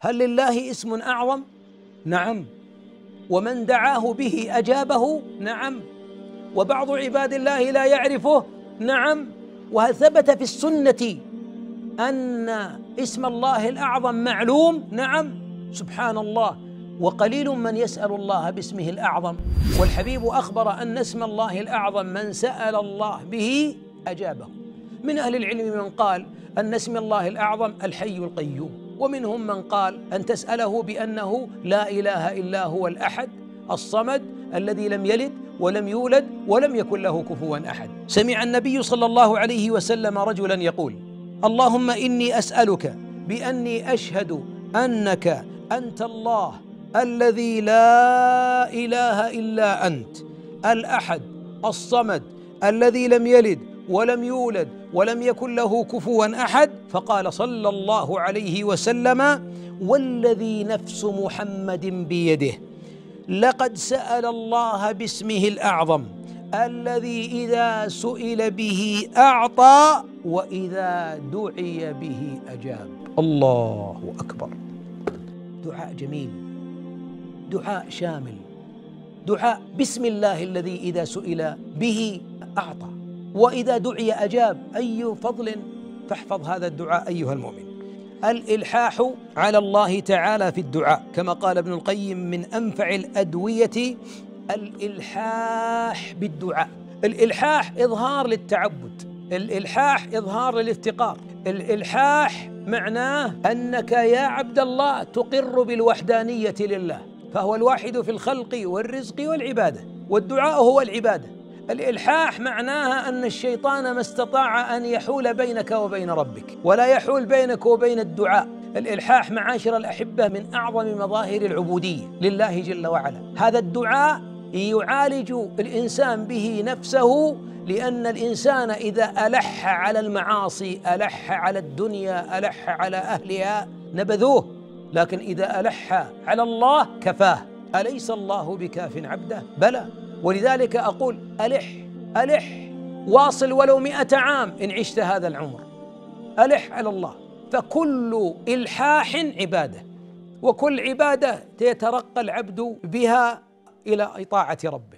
هل لله اسم أعظم؟ نعم. ومن دعاه به أجابه؟ نعم. وبعض عباد الله لا يعرفه؟ نعم. وهل ثبت في السنة أن اسم الله الأعظم معلوم؟ نعم. سبحان الله. وقليل من يسأل الله باسمه الأعظم، والحبيب أخبر أن اسم الله الأعظم من سأل الله به أجابه. من أهل العلم من قال أن اسم الله الأعظم الحي القيوم، ومنهم من قال أن تسأله بأنه لا إله إلا هو الأحد الصمد الذي لم يلد ولم يولد ولم يكن له كفوا أحد. سمع النبي صلى الله عليه وسلم رجلا يقول: اللهم إني أسألك بأني أشهد أنك أنت الله الذي لا إله إلا أنت الأحد الصمد الذي لم يلد ولم يولد ولم يكن له كفوا أحد. فقال صلى الله عليه وسلم: والذي نفس محمد بيده لقد سأل الله باسمه الأعظم الذي إذا سئل به أعطى وإذا دعي به أجاب. الله أكبر. دعاء جميل، دعاء شامل، دعاء بسم الله الذي إذا سئل به أعطى وإذا دعي أجاب. أي فضل! فاحفظ هذا الدعاء أيها المؤمن. الإلحاح على الله تعالى في الدعاء، كما قال ابن القيم: من أنفع الأدوية الإلحاح بالدعاء. الإلحاح إظهار للتعبد، الإلحاح إظهار للافتقار، الإلحاح معناه أنك يا عبد الله تقر بالوحدانية لله، فهو الواحد في الخلق والرزق والعبادة، والدعاء هو العبادة. الإلحاح معناها أن الشيطان ما استطاع أن يحول بينك وبين ربك، ولا يحول بينك وبين الدعاء. الإلحاح معاشر الأحبة من أعظم مظاهر العبودية لله جل وعلا. هذا الدعاء يعالج الإنسان به نفسه، لأن الإنسان إذا ألح على المعاصي، ألح على الدنيا، ألح على أهلها نبذوه، لكن إذا ألح على الله كفاه. أليس الله بكاف عبده؟ بلى. ولذلك أقول: ألح واصل ولو 100 عام إن عشت هذا العمر، ألح على الله. فكل إلحاح عبادة، وكل عبادة يترقى العبد بها إلى طاعة ربه.